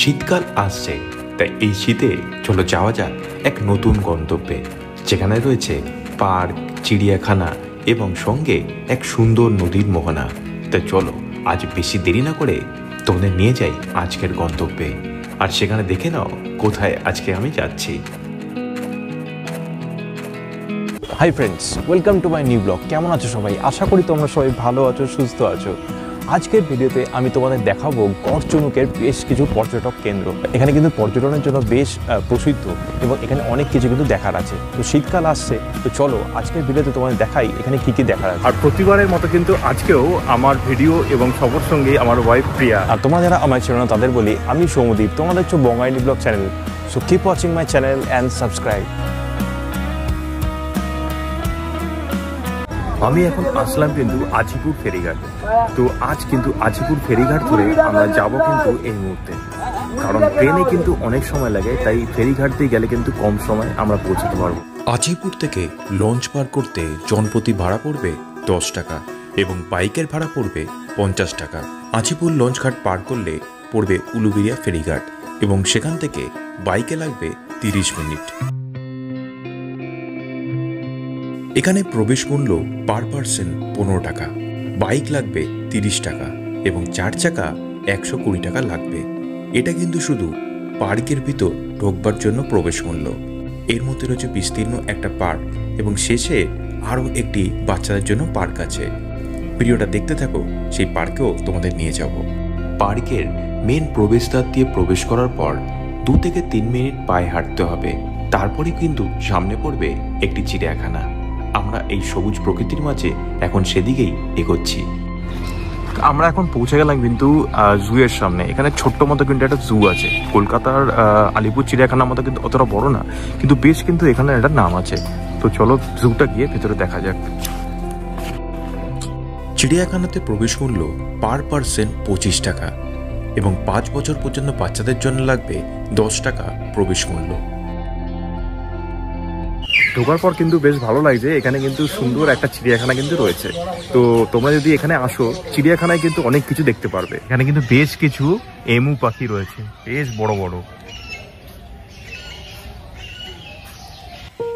শীতকাল আসছে, তাই এই শীতে চলো যাওয়া যাক এক নতুন গন্তব্যে, যেখানে রয়েছে পার্ক, চিড়িয়াখানা এবং সঙ্গে এক সুন্দর নদীর মোহনা। তাই চলো আজ বেশি দেরি না করে তোমাদের নিয়ে যাই আজকের গন্তব্যে, আর সেখানে দেখে নাও কোথায় আজকে আমি যাচ্ছি। Hi friends, welcome to my new blog. কেমন আছো সবাই? আশা করি তোমরা সবাই ভালো আছো, সুস্থ আছো। আজকের ভিডিওতে আমি তোমাদের দেখাবো গড়চুনুকের বেশ কিছু পর্যটক কেন্দ্র। এখানে কিন্তু পর্যটনের জন্য বেশ প্রসিদ্ধ এবং এখানে অনেক কিছু কিন্তু দেখার আছে। তো শীতকাল আসছে, তো চলো আজকের ভিডিওতে তোমাদের দেখাই এখানে কী কী দেখার আছে। আর প্রতিবারের মতো কিন্তু আজকেও আমার ভিডিও এবং সবার সঙ্গে আমার ওয়াইফ প্রিয়া। আর তোমরা যারা আমার ছিল না তাদের বলি, আমি সৌমদীপ, তোমরা দেখছো বঙ্গাইনি blog channel. So keep watching my channel and subscribe. আমি এখন আসলাম কিন্তু আজিপুর ফেরিঘাট। তো আজ কিন্তু আজিপুর ফেরিঘাট ধরে আমরা যাব কিন্তু এই মুহূর্তে, কারণ ট্রেনে কিন্তু অনেক সময় লাগে, তাই ফেরিঘাট দিয়ে গেলে কিন্তু কম সময় আমরা পৌঁছতে পারবো। আজিপুর থেকে লঞ্চ পার করতে জনপ্রতি ভাড়া পড়বে 10 টাকা এবং বাইকের ভাড়া পড়বে 50 টাকা। আজিপুর লঞ্চ ঘাট পার করলে পড়বে উলুবেড়িয়া ফেরিঘাট এবং সেখান থেকে বাইকে লাগবে 30 মিনিট। এখানে প্রবেশ মূল্য পার পার্সন 15 টাকা, বাইক লাগবে 30 টাকা এবং 4 চাকা 120 টাকা লাগবে। এটা কিন্তু শুধু পার্কের ভিতর ঢোকবার জন্য প্রবেশ মূল্য। এর মধ্যে রয়েছে বিস্তীর্ণ একটা পার্ক এবং শেষে আরও একটি বাচ্চাদের জন্য পার্ক আছে। ভিডিওটা দেখতে থাকো, সেই পার্কেও তোমাদের নিয়ে যাব। পার্কের মেন প্রবেশদ্বার দিয়ে প্রবেশ করার পর 2 থেকে 3 মিনিট পায়ে হাঁটতে হবে, তারপরে কিন্তু সামনে পড়বে একটি চিড়িয়াখানা। আমরা এই সবুজ প্রকৃতির মাঝে এখন সেদিকেই এগোচ্ছি। আমরা এখন পৌঁছে গেলাম কিন্তু জু এর সামনে। এখানে ছোট্ট মতো কিন্তু একটা জু আছে। কলকাতার আলিপুর চিড়িয়াখানার মতো কিন্তু অতটা বড় না, কিন্তু বেশ কিন্তু এখানে একটা নাম আছে। তো চলো জুটা গিয়ে ভেতরে দেখা যাক। চিড়িয়াখানাতে প্রবেশ মূল্য পার পার্সন 25 টাকা এবং 5 বছর পর্যন্ত বাচ্চাদের জন্য লাগবে 10 টাকা প্রবেশ মূল্য। ঢোকার পর কিন্তু বেশ ভালো লাগছে। এখানে কিন্তু সুন্দর একটা চিড়িয়াখানা কিন্তু রয়েছে। তো তোমরা যদি এখানে আসো, চিড়িয়াখানায় কিন্তু অনেক কিছু দেখতে পারবে। এখানে কিন্তু বেশ কিছু এমু পাখি রয়েছে, বেশ বড় বড়।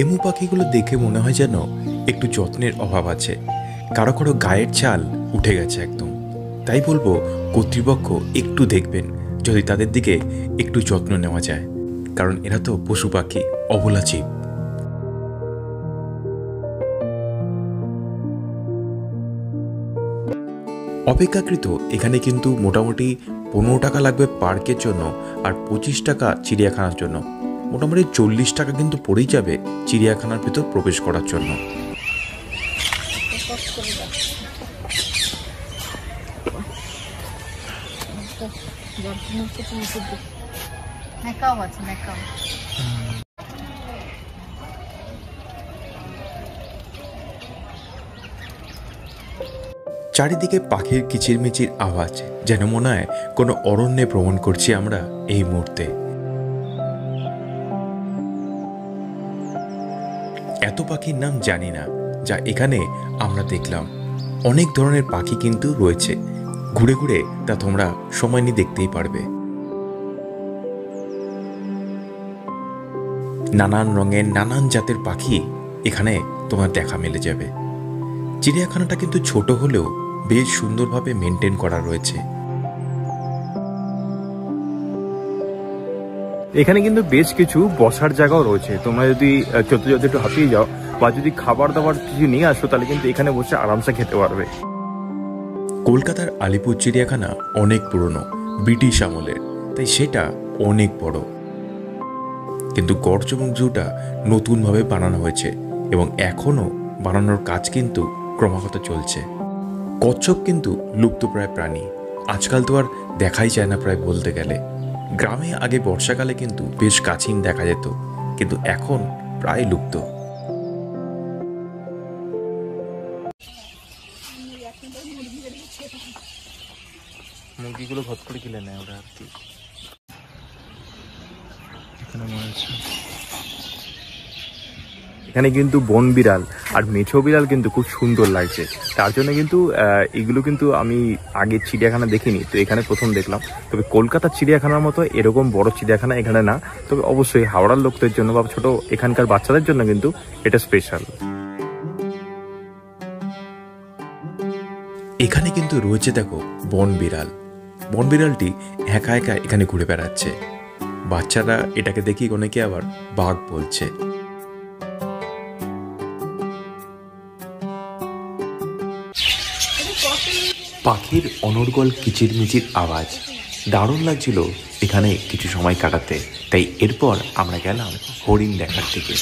এমু পাখিগুলো দেখে মনে হয় যেন একটু যত্নের অভাব আছে, কারো কারো গায়ের চাল উঠে গেছে একদম। তাই বলবো কর্তৃপক্ষ একটু দেখবেন যদি তাদের দিকে একটু যত্ন নেওয়া যায়, কারণ এরা তো পশু পাখি, অবলা জীব। অপেক্ষাকৃত এখানে কিন্তু মোটামুটি 15 টাকা লাগবে পার্কের জন্য আর 25 টাকা চিড়িয়াখানার জন্য। মোটামুটি 40 টাকা কিন্তু পড়েই যাবে চিড়িয়াখানার ভিতর প্রবেশ করার জন্য। চারিদিকে পাখির কিচিরমিচির আওয়াজ, যেন মনে হয় কোনো অরণ্যে ভ্রমণ করছি আমরা এই মুহূর্তে। এত পাখির নাম জানি না যা এখানে আমরা দেখলাম। অনেক ধরনের পাখি কিন্তু রয়েছে, ঘুরে ঘুরে তা তোমরা সময় নিয়ে দেখতেই পারবে। নানান রঙের নানান জাতের পাখি এখানে তোমার দেখা মিলে যাবে। চিড়িয়াখানাটা কিন্তু ছোট হলেও বেশ সুন্দরভাবে মেনটেন করা রয়েছে। এখানে কিন্তু বেশ কিছু বসার জায়গাও রয়েছে। তোমরা যদি চলতে চলতে একটু হাঁপিয়ে যাও বা যদি খাবার দাবার কিছু নিয়ে আসো, তাহলে কিন্তু এখানে বসে আরামসে খেতে পারবে। কলকাতার আলিপুর চিড়িয়াখানা অনেক পুরনো, ব্রিটিশ আমলের, তাই সেটা অনেক বড়। কিন্তু গড়চুনুক জুটা নতুনভাবে বানানো হয়েছে এবং এখনও বানানোর কাজ কিন্তু ক্রমাগত চলছে। কচ্ছপ কিন্তু লুপ্তপ্রায় প্রাণী, আজকাল তো আর দেখাই যায় না প্রায় বলতে গেলে। গ্রামে আগে বর্ষাকালে কিন্তু বেশ কাছিম দেখা যেত, কিন্তু এখন প্রায় লুপ্ত। মুরগিগুলো ঘট করে কিনে নেয় ওরা আর কি। এখানে মনে হচ্ছে এখানে কিন্তু বন বিড়াল আর মেছো বিড়াল কিন্তু খুব সুন্দর লাগছে। তার জন্য কিন্তু এগুলো কিন্তু আমি আগে চিড়িয়াখানা দেখিনি, তো এখানে প্রথম দেখলাম। তবে কলকাতার চিড়িয়াখানার মতো এরকম বড় চিড়িয়াখানা এখানে না, তবে অবশ্যই হাওড়ার লোকদের জন্য বা ছোট এখানকার বাচ্চাদের জন্য কিন্তু এটা স্পেশাল। এখানে কিন্তু রয়েছে দেখো বন বিড়াল। বন বিড়ালটি একা একা এখানে ঘুরে বেড়াচ্ছে। বাচ্চারা এটাকে দেখি অনেকে আবার বাঘ বলছে। পাখির অনর্গল কিচিরমিচির আওয়াজ দারুণ লাগছিল এখানে কিছু সময় কাটাতে। তাই এরপর আমরা গেলাম হরিণ দেখার দিকে।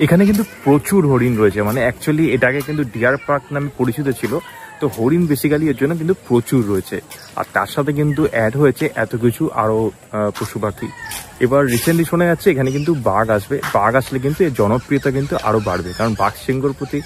এখানে কিন্তু প্রচুর হরিণ রয়েছে, মানে অ্যাকচুয়ালি এটাকে কিন্তু ডিয়ার পার্ক নামে পরিচিত ছিল। তো হরিণ বেসিক্যালি এর জন্য কিন্তু প্রচুর রয়েছে, আর তার সাথে কিন্তু অ্যাড হয়েছে এত কিছু আরো পশু পাখি। এবার রিসেন্টলি শোনা যাচ্ছে এখানে কিন্তু বাঘ আসবে। বাঘ আসলে কিন্তু এর জনপ্রিয়তা কিন্তু আরো বাড়বে, কারণ বাঘ সিংহর প্রতি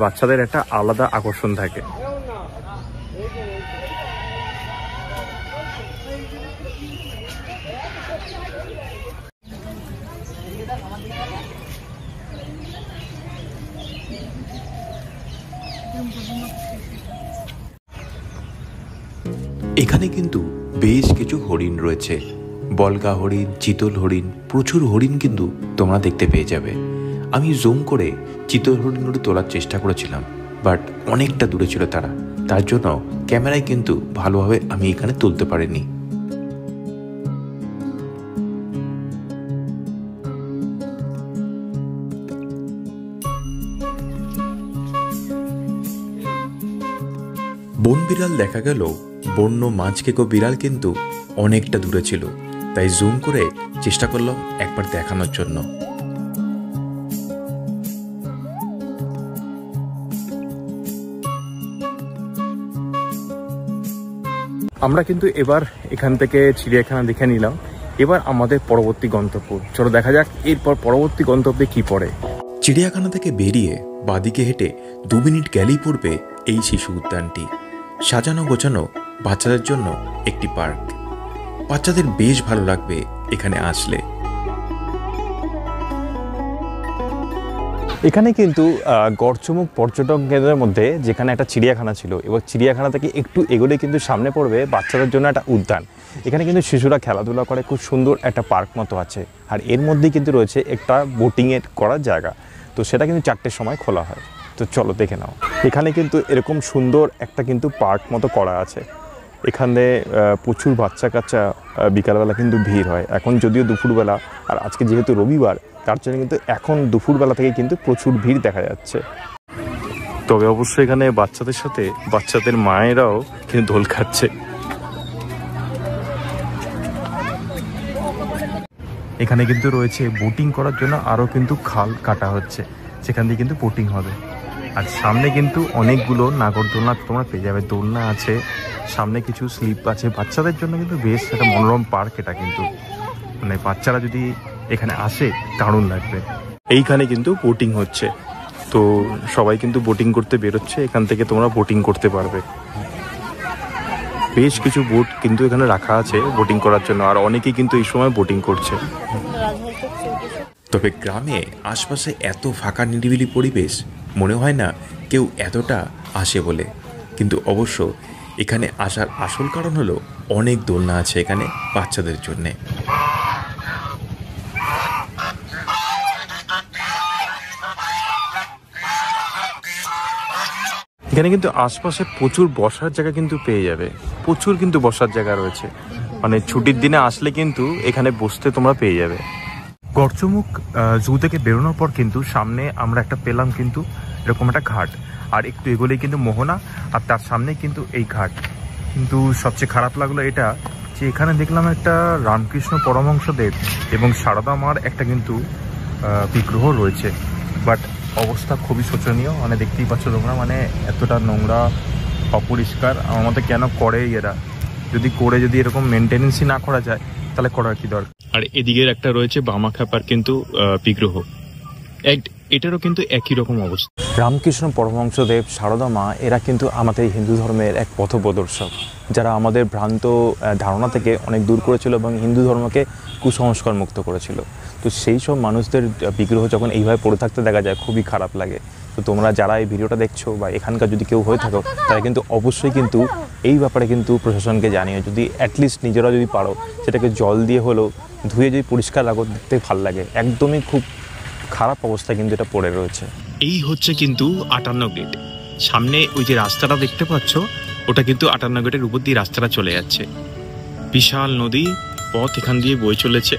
বাচ্চাদের একটা আলাদা আকর্ষণ থাকে। এখানে কিন্তু বেশ কিছু হরিণ রয়েছে, বলগা হরিণ, চিতল হরিণ, প্রচুর হরিণ কিন্তু তোমরা দেখতে পেয়ে যাবে। আমি জুম করে চিতল হরিণগুলো তোলার চেষ্টা করেছিলাম, বাট অনেকটা দূরে ছিল তারা, তার জন্য ক্যামেরায় কিন্তু ভালোভাবে আমি এখানে তুলতে পারিনি। বন বিড়াল দেখা গেল, বন্য মাঝকেকো বিড়াল কিন্তু অনেকটা দূরে ছিল, তাই জুম করে চেষ্টা করলাম একবার দেখানোর জন্য। আমরা কিন্তু এবার এখান থেকে চিড়িয়াখানা দেখে নিলাম। এবার আমাদের পরবর্তী গন্তব্য, চলো দেখা যাক এরপর পরবর্তী গন্তব্যে কি পড়ে। চিড়িয়াখানা থেকে বেরিয়ে বাদিকে হেঁটে 2 মিনিট গেলেই পড়বে এই শিশু উদ্যানটি। সাজানো গোছানো বাচ্চাদের জন্য একটি পার্ক। বাচ্চাদের বেশ ভালো লাগবে এখানে আসলে। এখানে কিন্তু গড়চমুখ পর্যটন কেন্দ্রের মধ্যে যেখানে একটা চিড়িয়াখানা ছিল, এবং চিড়িয়াখানা থেকে একটু এগোলে কিন্তু সামনে পড়বে বাচ্চাদের জন্য একটা উদ্যান। এখানে কিন্তু শিশুরা খেলাধুলা করে, খুব সুন্দর একটা পার্ক মতো আছে। আর এর মধ্যেই কিন্তু রয়েছে একটা বোটিংয়ের করার জায়গা, তো সেটা কিন্তু 4টের সময় খোলা হয়। তো চলো দেখে নাও। এখানে কিন্তু এরকম সুন্দর একটা কিন্তু পার্ক মতো করা আছে। এখানে প্রচুর বাচ্চা কাচ্চা বিকালবেলা কিন্তু ভিড় হয়। এখন যদিও দুপুরবেলা, আর আজকে যেহেতু রবিবার, তার জন্য কিন্তু এখন দুপুরবেলা থেকে কিন্তু প্রচুর ভিড় দেখা যাচ্ছে। তবে অবশ্যই এখানে বাচ্চাদের সাথে বাচ্চাদের মায়েরাও কিন্তু দোল খাচ্ছে। এখানে কিন্তু রয়েছে বোটিং করার জন্য আরও কিন্তু খাল কাটা হচ্ছে, সেখান দিয়ে কিন্তু বোটিং হবে। আর সামনে কিন্তু অনেকগুলো নাগরদোলনা তোমরা পেয়ে যাবে, দোলনা আছে, সামনে কিছু স্লিপ আছে। বাচ্চাদের জন্য কিন্তু বেশ একটা মনোরম পার্ক এটা, কিন্তু মানে বাচ্চারা যদি এখানে আসে দারুণ লাগবে। এইখানে কিন্তু বোটিং হচ্ছে, তো সবাই কিন্তু বোটিং করতে বেরোচ্ছে। এখান থেকে তোমরা বোটিং করতে পারবে। বেশ কিছু বোট কিন্তু এখানে রাখা আছে বোটিং করার জন্য, আর অনেকেই কিন্তু এই সময় বোটিং করছে। তবে গ্রামে আশপাশে এত ফাঁকা নিরিবিলি পরিবেশ মনে হয় না কেউ এতটা আসে বলে। কিন্তু অবশ্য এখানে আসার আসল কারণ হলো অনেক দোলনা আছে এখানে বাচ্চাদের জন্যে। এখানে কিন্তু আশপাশে প্রচুর বসার জায়গা কিন্তু পেয়ে যাবে, প্রচুর কিন্তু বসার জায়গা রয়েছে। মানে ছুটির দিনে আসলে কিন্তু এখানে বসতে তোমরা পেয়ে যাবে। গড়চমুখ জু থেকে বেরোনোর পর কিন্তু সামনে আমরা একটা পেলাম কিন্তু এরকম একটা ঘাট, আর একটু এগোলেই কিন্তু মোহনা, আর তার সামনে কিন্তু এই ঘাট। কিন্তু সবচেয়ে খারাপ লাগলো এটা যে এখানে দেখলাম একটা রামকৃষ্ণ পরমহংসদেব এবং সারদা মার একটা কিন্তু বিগ্রহ রয়েছে, বাট অবস্থা খুবই শোচনীয়। মানে দেখতেই পাচ্ছ তোমরা, মানে এতটা নোংরা অপরিষ্কার। আমার মতে কেন করে এরা, যদি এরকম মেনটেনেন্সই না করা যায় তাহলে করার কি দরকার। আর এদিকের একটা রয়েছে বামাখ্যাপার কিন্তু বিগ্রহ, এটারও কিন্তু একই রকম অবস্থা। রামকৃষ্ণ পরমহংসদেব, সারদা মা এরা কিন্তু আমাদের হিন্দু ধর্মের এক পথপ্রদর্শক, যারা আমাদের ভ্রান্ত ধারণা থেকে অনেক দূর করেছিল এবং হিন্দু ধর্মকে কুসংস্কার মুক্ত করেছিল। তো সেই সব মানুষদের বিগ্রহ যখন এইভাবে পড়ে থাকতে দেখা যায় খুবই খারাপ লাগে। তো তোমরা যারা এই ভিডিওটা দেখছো বা এখানকার যদি কেউ হয়ে থাকো, তারা কিন্তু অবশ্যই কিন্তু এই ব্যাপারে কিন্তু প্রশাসনকে জানিয়ে, যদি অ্যাটলিস্ট নিজেরা যদি পারো সেটাকে জল দিয়ে হলেও ধুয়ে যদি পরিষ্কার রাখো, দেখতে ভালো লাগে। একদমই খুব খারাপ অবস্থা কিন্তু এটা পড়ে রয়েছে। এই হচ্ছে কিন্তু 58 গেট। সামনে ওই যে রাস্তাটা দেখতে পাচ্ছ, ওটা কিন্তু 58 গেটের উপর দিয়ে রাস্তাটা চলে যাচ্ছে। বিশাল নদী পথ এখান দিয়ে বয়ে চলেছে,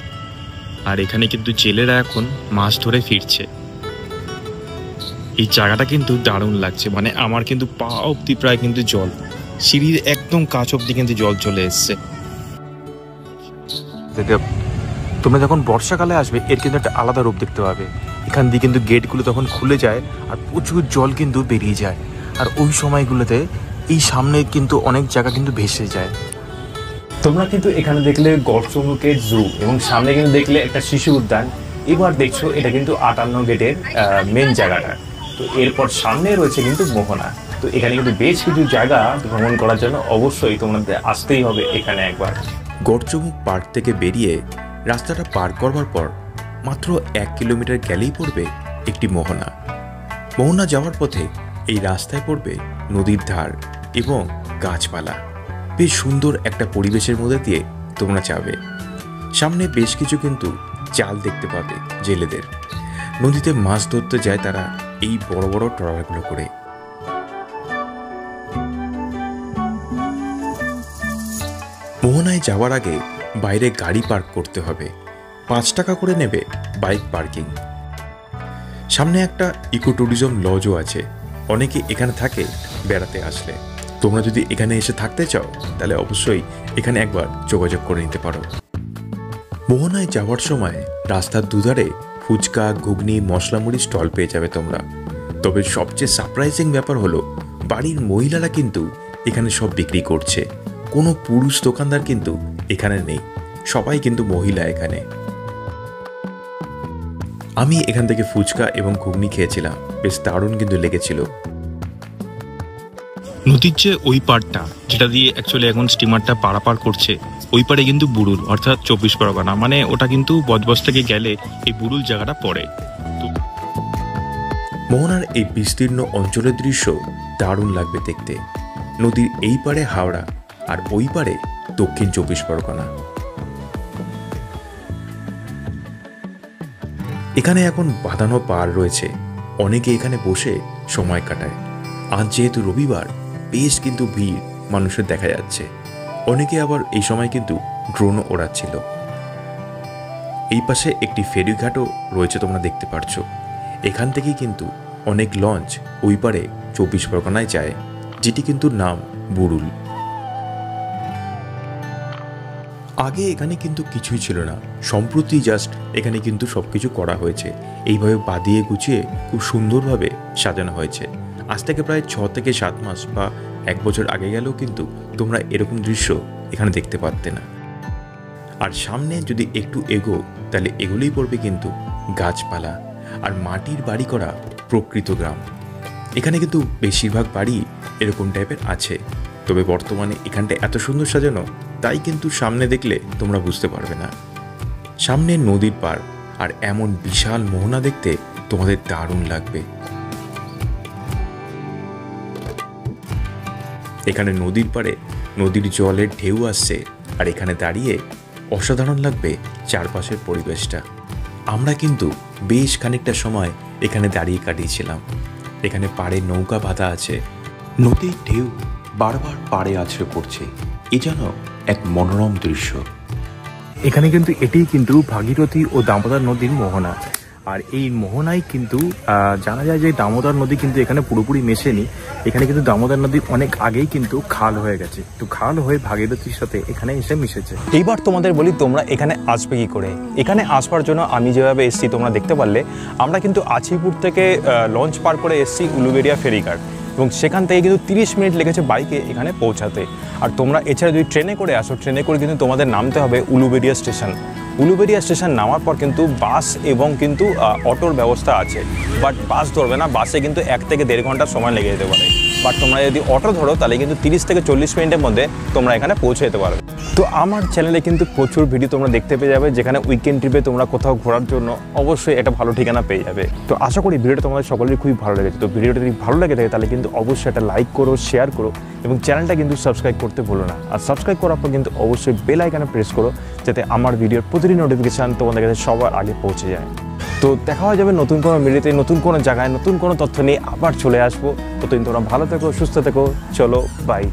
আর এখানে কিন্তু জেলেরা এখন মাছ ধরে ফিরছে। এই জায়গাটা কিন্তু দারুণ লাগছে, মানে আমার কিন্তু পা অব্দি প্রায় কিন্তু জল, সিঁড়ির একদম কাছ অব্দি কিন্তু জল চলে এসছে। তোমরা যখন বর্ষাকালে আসবে এর কিন্তু একটা আলাদা রূপ দেখতে পাবে। এখান দিয়ে কিন্তু গেটগুলো তখন খুলে যায় আর প্রচুর জল কিন্তু বেরিয়ে যায়, আর ওই সময়গুলোতে এই সামনে কিন্তু অনেক জায়গা কিন্তু ভেসে যায়। তোমরা কিন্তু এখানে দেখলে গড়চমুকের জু এবং সামনে কিন্তু দেখলে একটা শিশু উদ্যান। এবার দেখছো এটা কিন্তু 58 গেটের মেন জায়গাটা। তো এরপর সামনে রয়েছে কিন্তু মোহনা। তো এখানে কিন্তু বেশ কিছু জায়গা ভ্রমণ করার জন্য অবশ্যই তোমাদের আসতেই হবে এখানে একবার। গড়চমুক পার্ক থেকে বেরিয়ে রাস্তাটা পার করবার পর মাত্র 1 কিলোমিটার গেলেই পড়বে একটি মোহনা। মোহনা যাওয়ার পথে এই রাস্তায় পড়বে নদীর ধার এবং গাছপালা। বেশ সুন্দর একটা পরিবেশের মধ্যে দিয়ে তোমরা যাবে। সামনে বেশ কিছু কিন্তু জাল দেখতে পাবে জেলেদের। নদীতে মাছ ধরতে যায় তারা এই বড় বড় ট্রলারগুলো করে। মোহনায় যাওয়ার আগে বাইরে গাড়ি পার্ক করতে হবে। 5 টাকা করে নেবে বাইক পার্কিং। সামনে একটা ইকো ট্যুরিজম লজও আছে, অনেকে এখানে থাকে বেড়াতে আসলে। তোমরা যদি এখানে এসে থাকতে চাও তাহলে অবশ্যই এখানে একবার যোগাযোগ করে নিতে পারো। মোহনায় যাওয়ার সময় রাস্তার দুধারে ফুচকা, ঘুগনি, মশলা মুড়ি স্টল পেয়ে যাবে তোমরা। তবে সবচেয়ে সারপ্রাইজিং ব্যাপার হলো বাড়ির মহিলারা কিন্তু এখানে সব বিক্রি করছে। কোনো পুরুষ দোকানদার কিন্তু এখানে নেই, সবাই কিন্তু মহিলা এখানে। আমি এখান থেকে ফুচকা এবং ঘুগনি খেয়েছিলাম, বেশ দারুণ কিন্তু লেগেছিল। নদীর যে ওই পাড়টা যেটা দিয়ে অ্যাকচুয়ালি এখন স্টিমারটা পারাপার করছে, ওই পাড়ে কিন্তু বুড়ুল অর্থাৎ 24 পরগনা, মানে ওটা কিন্তু বজবজ থেকে গেলে এই বুড়ুল জায়গাটা পড়ে। মোহনার এই বিস্তীর্ণ অঞ্চলের দৃশ্য দারুণ লাগবে দেখতে। নদীর এই পাড়ে হাওড়া আর ওই পাড়ে দক্ষিণ 24 পরগনা। এখানে এখন বাঁধানো পাড় রয়েছে, অনেকে এখানে বসে সময় কাটায়। আজ যেহেতু রবিবার, বেশ কিন্তু ভিড় মানুষের দেখা যাচ্ছে। অনেকে আবার এই সময় কিন্তু ড্রোনও ওড়াচ্ছিল। এই পাশে একটি ফেরিঘাটও রয়েছে, তোমরা দেখতে পারছো। এখান থেকেই কিন্তু অনেক লঞ্চ ওই পারে 24 পরগনায় যায়, যেটি কিন্তু নাম বুড়ুল। আগে এখানে কিন্তু কিছুই ছিল না, সম্প্রতি জাস্ট এখানে কিন্তু সবকিছু করা হয়েছে। এইভাবে বাঁধিয়ে গুছিয়ে খুব সুন্দরভাবে সাজানো হয়েছে। আজ থেকে প্রায় 6 থেকে 7 মাস বা 1 বছর আগে গেলেও কিন্তু তোমরা এরকম দৃশ্য এখানে দেখতে পারতে না। আর সামনে যদি একটু এগো তাহলে এগুলোই পড়বে কিন্তু গাছপালা আর মাটির বাড়ি করা প্রকৃত গ্রাম। এখানে কিন্তু বেশিরভাগ বাড়ি এরকম টাইপের আছে, তবে বর্তমানে এখানটা এত সুন্দর সাজানো, তাই কিন্তু সামনে দেখলে তোমরা বুঝতে পারবে না। সামনে নদীর পাড় আর এমন বিশাল মোহনা দেখতে তোমাদের দারুণ লাগবে। এখানে নদীর পাড়ে নদীর জলের ঢেউ আসছে, আর এখানে দাঁড়িয়ে অসাধারণ লাগবে চারপাশের পরিবেশটা। আমরা কিন্তু বেশ খানিকটা সময় এখানে দাঁড়িয়ে কাটিয়েছিলাম। এখানে পাড়ে নৌকা বাঁধা আছে, নদীর ঢেউ বারবার পাড়ে আছড়ে পড়ছে। এ যেন এক মনোরম দৃশ্য। এখানে কিন্তু এটি কিন্তু ভাগীরথী ও দামোদর নদীর মোহনা। আর এই মোহনায় কিন্তু জানা যায় যে দামোদর নদী কিন্তু এখানে পুরোপুরি মেশেনি। এখানে কিন্তু দামোদর নদী অনেক আগেই কিন্তু খাল হয়ে গেছে, তো খাল হয়ে ভাগীরথীর সাথে এখানে এসে মিশেছে। এইবার তোমাদের বলি তোমরা এখানে আসবে কি করে। এখানে আসবার জন্য আমি যেভাবে এসেছি তোমরা দেখতে পারলে, আমরা কিন্তু আছিপুর থেকে লঞ্চ পার করে এসেছি উলুবেড়িয়া ফেরিঘাট। এবং সেখান থেকে কিন্তু 30 মিনিট লেগেছে বাইকে এখানে পৌঁছাতে। আর তোমরা এছাড়া যদি ট্রেনে করে আসো, ট্রেনে করে কিন্তু তোমাদের নামতে হবে উলুবেড়িয়া স্টেশন। উলুবেড়িয়া স্টেশন নামার পর কিন্তু বাস এবং কিন্তু অটোর ব্যবস্থা আছে, বাট বাস ধরবে না, বাসে কিন্তু 1 থেকে 1.5 ঘন্টা সময় লেগে যেতে পারে। বাট তোমরা যদি অটো ধরো তাহলে কিন্তু 30 থেকে 40 মিনিটের মধ্যে তোমরা এখানে পৌঁছে যেতে পারবে। তো আমার চ্যানেলে কিন্তু প্রচুর ভিডিও তোমরা দেখতে পেয়ে যাবে, যেখানে উইকেন্ড ট্রিপে তোমরা কোথাও ঘোরার জন্য অবশ্যই একটা ভালো ঠিকানা পেয়ে যাবে। তো আশা করি ভিডিওটা তোমাদের সকলেরই খুবই ভালো লেগেছে। তো ভিডিওটা যদি ভালো লেগে থাকে তাহলে কিন্তু অবশ্যই একটা লাইক করো, শেয়ার করো এবং চ্যানেলটা কিন্তু সাবস্ক্রাইব করতে ভুলো না। আর সাবস্ক্রাইব করার পর কিন্তু অবশ্যই বেল আইকনে প্রেস করো, যাতে আমার ভিডিওর প্রতিটি নোটিফিকেশান তোমাদের কাছে সবার আগে পৌঁছে যায়। তো দেখা হয়ে যাবে নতুন কোনো ভিডিওতে, নতুন কোনো জায়গায়, নতুন কোনো তথ্য নিয়ে আবার চলে আসবো। ততদিন তোমরা ভালো থেকো, সুস্থ থেকো, চলো বাই।